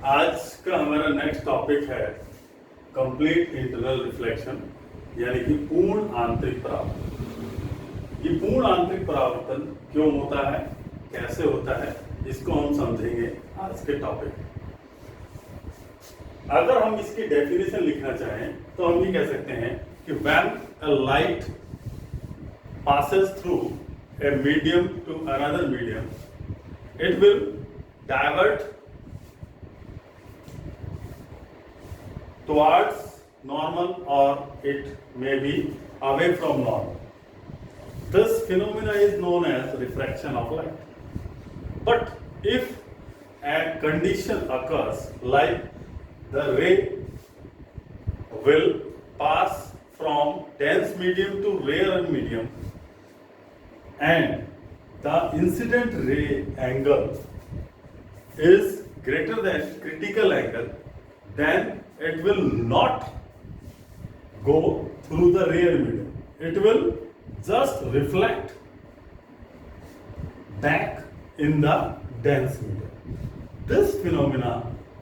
आज का हमारा नेक्स्ट टॉपिक है कंप्लीट इंटरनल रिफ्लेक्शन, यानी कि पूर्ण आंतरिक परावर्तन। ये पूर्ण आंतरिक परावर्तन क्यों होता है, कैसे होता है, इसको हम समझेंगे आज के टॉपिक में। अगर हम इसकी डेफिनेशन लिखना चाहें तो हम ये कह सकते हैं कि when a light passes through a medium to another medium, it will divert towards normal or it may be away from normal. This phenomena is known as refraction of light. But if a condition occurs like the ray will pass from dense medium to rarer medium and the incident ray angle is greater than critical angle, then it will not go through the rare medium. It will just reflect back in the dense medium. This phenomena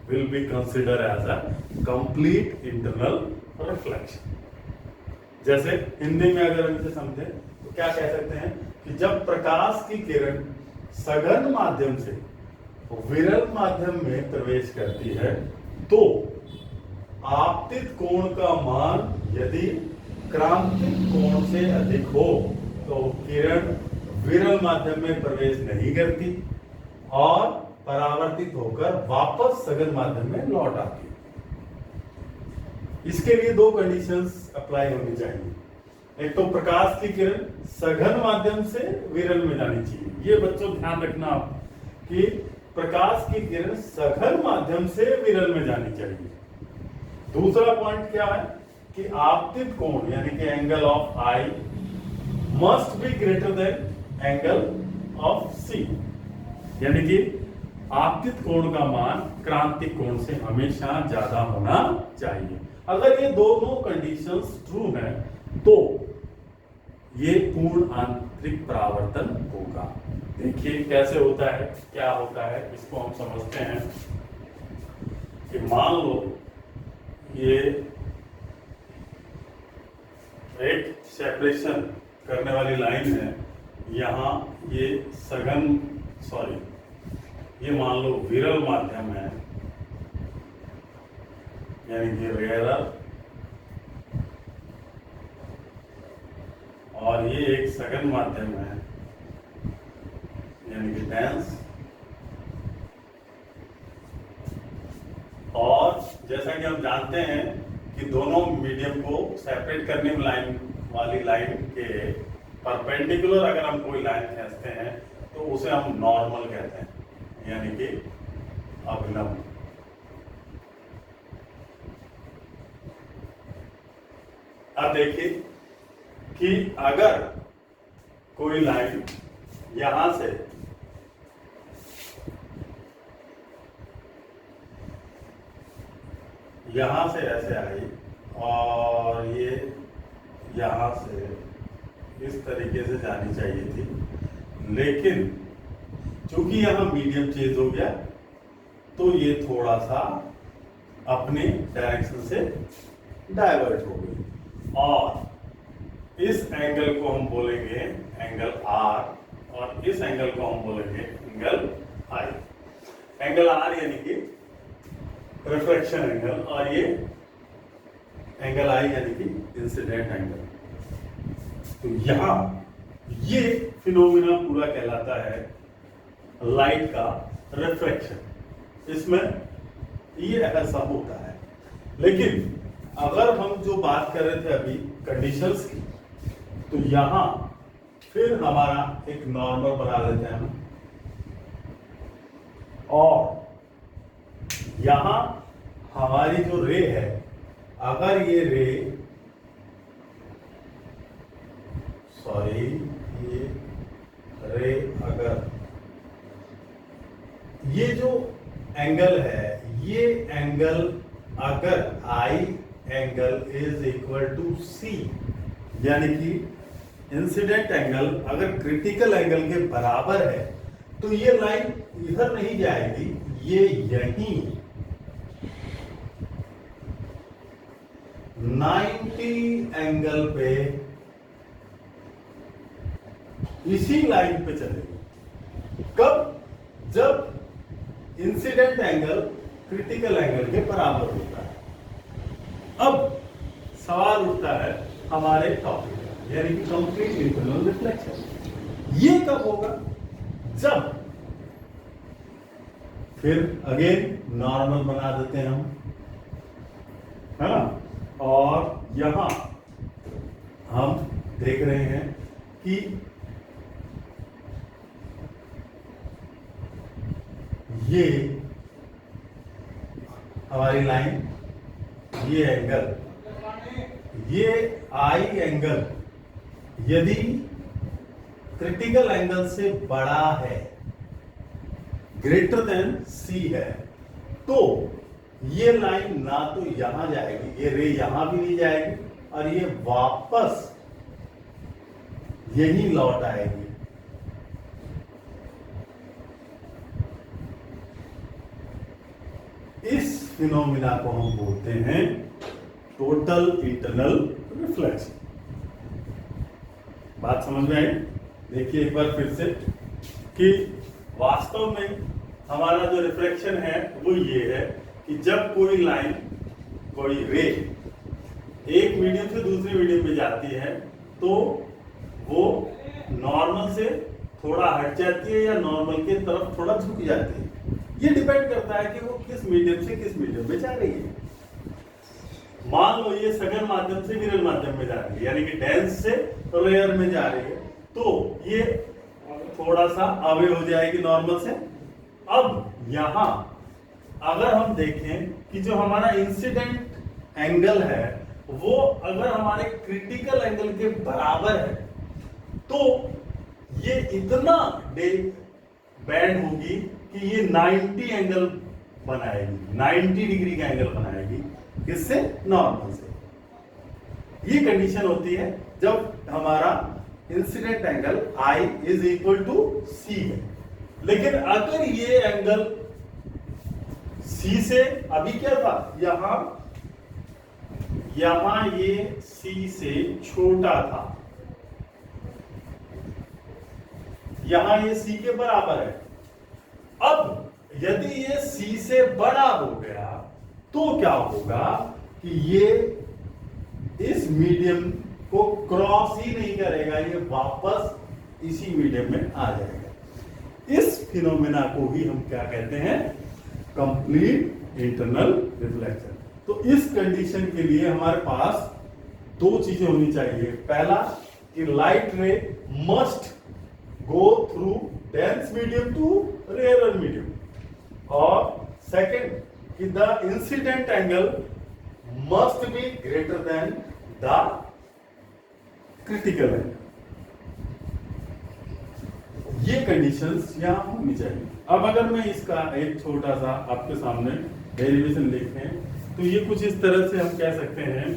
will be considered as a complete internal reflection. जैसे हिंदी में अगर हम इसे समझे तो क्या कह सकते हैं कि जब प्रकाश की किरण सघन माध्यम से विरल माध्यम में प्रवेश करती है तो आपतित कोण का मान यदि क्रांतिक कोण से अधिक हो तो किरण विरल माध्यम में प्रवेश नहीं करती और परावर्तित होकर वापस सघन माध्यम में लौट आती है। इसके लिए दो कंडीशंस अप्लाई होनी चाहिए। एक तो प्रकाश की किरण सघन माध्यम से विरल में जानी चाहिए। ये बच्चों ध्यान रखना आप कि प्रकाश की किरण सघन माध्यम से विरल में जानी चाहिए। दूसरा पॉइंट क्या है कि आपतित कोण यानी कि angle of i must be greater than angle of c, यानी कि आपतित कोण का मान क्रांतिक कोण से हमेशा ज्यादा होना चाहिए। अगर ये दोनों कंडीशंस ट्रू हैं तो ये पूर्ण आंतरिक परावर्तन होगा। देखिए कैसे होता है, क्या होता है, इसको हम समझते हैं कि मान लो ये एक सेपरेशन करने वाली लाइन है, यहाँ ये ये मान लो विरल माध्यम है यानी कि रेयरर, और ये एक सघन माध्यम है यानी कि डेंस। और जैसा कि हम जानते हैं कि दोनों मीडियम को सेपरेट करने वाली लाइन के परपेंडिकुलर अगर हम कोई लाइन खींचते हैं तो उसे हम नॉर्मल कहते हैं यानी कि अभिलंब। अब देखिए कि अगर कोई लाइन यहां से ऐसे आई और ये यहां से इस तरीके से जानी चाहिए थी, लेकिन चूंकि यहां मीडियम चेंज हो गया तो ये थोड़ा सा अपने डायरेक्शन से डाइवर्ट हो गई और इस एंगल को हम बोलेंगे एंगल आर और इस एंगल को हम बोलेंगे एंगल आई। एंगल आर यानी कि रिफ्लेक्शन एंगल और ये एंगल आई यानी कि इंसिडेंट एंगल। तो यहां ये फिनोमिना पूरा कहलाता है लाइट का रिफ्लेक्शन। इसमें ये ऐसा होता है। लेकिन अगर हम जो बात कर रहे थे अभी कंडीशंस की, तो यहां फिर हमारा एक नॉर्मल बना लेते हैं हम, और यहां हमारी जो रे है, अगर ये रे अगर ये जो एंगल है, ये एंगल अगर आई एंगल इज इक्वल टू सी, यानी कि इंसिडेंट एंगल अगर क्रिटिकल एंगल के बराबर है तो ये लाइन इधर नहीं जाएगी, ये यहीं 90 एंगल पे इसी लाइन पे चलेगी। कब? जब इंसिडेंट एंगल क्रिटिकल एंगल के बराबर होता है। अब सवाल उठता है हमारे टॉपिक का, यानी कि कंप्लीट इंटरनल रिफ्लेक्शन। ये कब होगा? जब, फिर अगेन नॉर्मल बना देते हैं हम, है ना। और यहां हम देख रहे हैं कि ये हमारी लाइन, ये एंगल, ये आई एंगल यदि क्रिटिकल एंगल से बड़ा है, ग्रेटर देन सी है, तो ये लाइन ना तो यहां जाएगी, ये रे यहां भी नहीं जाएगी, और ये वापस यही लौट आएगी। इस फिनोमिना को हम बोलते हैं टोटल इंटरनल रिफ्लेक्शन। बात समझ में आई? देखिए एक बार फिर से कि वास्तव में हमारा जो रिफ्लेक्शन है वो ये है कि जब कोई लाइन, कोई रे एक मीडियम से दूसरे मीडियम में जाती है तो वो नॉर्मल से थोड़ा हट जाती है या नॉर्मल के तरफ थोड़ा झुक जाती है। ये डिपेंड करता है कि वो किस मीडियम से किस मीडियम में जा रही है। मान लो ये सघन माध्यम से विरल माध्यम में जा रही है, यानी कि डेंस से रेयर में जा रही है, तो ये थोड़ा सा अवे हो जाएगी नॉर्मल से। अब यहां अगर हम देखें कि जो हमारा इंसिडेंट एंगल है वो अगर हमारे क्रिटिकल एंगल के बराबर है तो ये इतना बैंड होगी कि ये 90 एंगल बनाएगी, 90 डिग्री का एंगल बनाएगी। किससे? नॉर्मल से। ये कंडीशन होती है जब हमारा incident angle I is equal to C है। लेकिन अगर ये एंगल C से, अभी क्या था, यहां ये C से छोटा था, यहां ये C के बराबर है। अब यदि ये C से बड़ा हो गया तो क्या होगा कि ये इस मीडियम को क्रॉस ही नहीं करेगा, ये वापस इसी मीडियम में आ जाएगा। इस फिनोमेना को ही हम क्या कहते हैं? Complete internal reflection. तो इस कंडीशन के लिए हमारे पास दो चीजें होनी चाहिए। पहला कि light ray must go through dense medium to rare medium, और सेकंड कि the incident angle must be greater than the critical angle. ये कंडीशंस यहां होनी चाहिए। अब अगर मैं इसका एक छोटा सा आपके सामने डेरिवेशन लिखें तो ये कुछ इस तरह से हम कह सकते हैं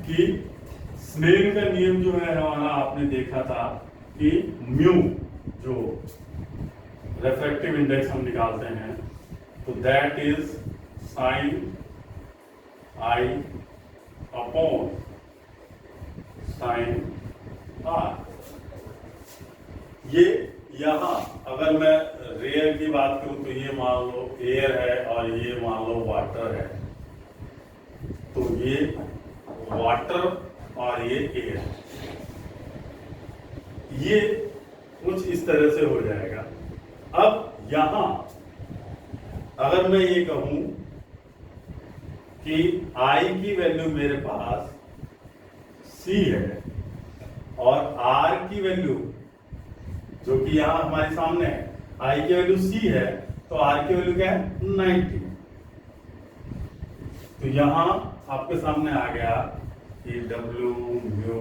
कि स्नेल का नियम जो है हमारा, आपने देखा था कि म्यू जो रिफ्रैक्टिव इंडेक्स हम निकालते हैं तो that is sine I upon sine R। ये यहां अगर मैं रेयर की बात करूं तो ये मान लो एयर है और ये मान लो वाटर है, तो ये वाटर और ये एयर, ये कुछ इस तरह से हो जाएगा। अब यहां अगर मैं ये कहूं कि I की वैल्यू मेरे पास C है और R की वैल्यू जो कि यहां हमारे सामने है, I की वैल्यू C है तो R की वैल्यू क्या है? 90। तो यहां आपके सामने आ गया कि W mu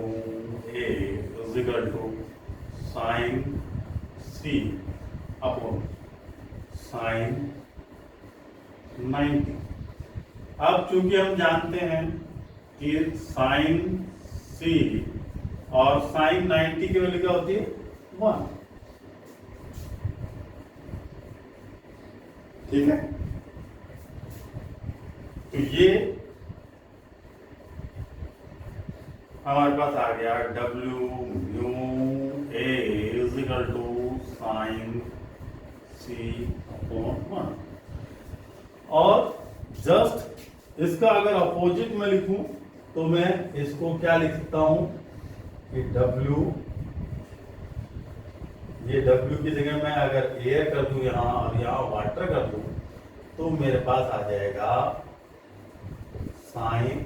A is equal to sine C upon sine 90। अब चूंकि हम जानते हैं कि साइन C और साइन 90 की वैल्यू क्या होती है? 1। ठीक है, तो ये हमारे पास आ गया W mu A is equal to sine C upon 1। और जस्ट इसका अगर अपोजिट में लिखूं तो मैं इसको क्या लिख सकता हूं कि W, ये W की जगह मैं अगर एयर कर दूं यहां और यहां वाटर कर दूं तो मेरे पास आ जाएगा साइन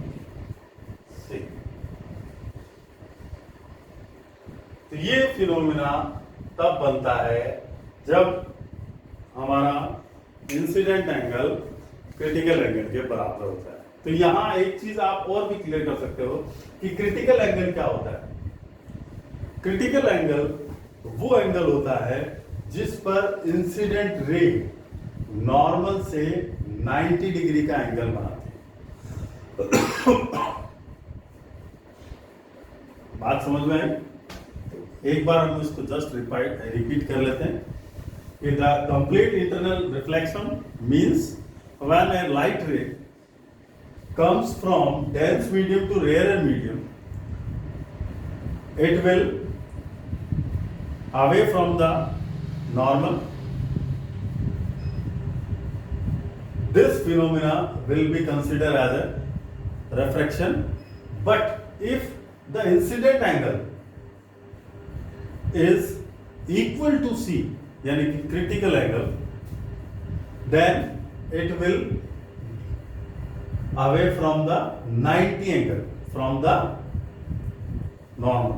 C। तो ये फिनोमिना तब बनता है जब हमारा इंसिडेंट एंगल क्रिटिकल एंगल के बराबर होता है। तो यहां एक चीज आप और भी क्लियर कर सकते हो कि क्रिटिकल एंगल क्या होता है। क्रिटिकल एंगल वो एंगल होता है जिस पर इंसिडेंट रे नॉर्मल से 90 डिग्री का एंगल बनाती है। बात समझ में आई? एक बार हम इसको जस्ट रिपीट कर लेते हैं कि the complete internal reflection means when A light रे comes from dense medium to rarer medium, it will away from the normal. This phenomena will be considered as a refraction, but if the incident angle is equal to C, यानी कि critical angle, then it will away from the 90 angle from the normal.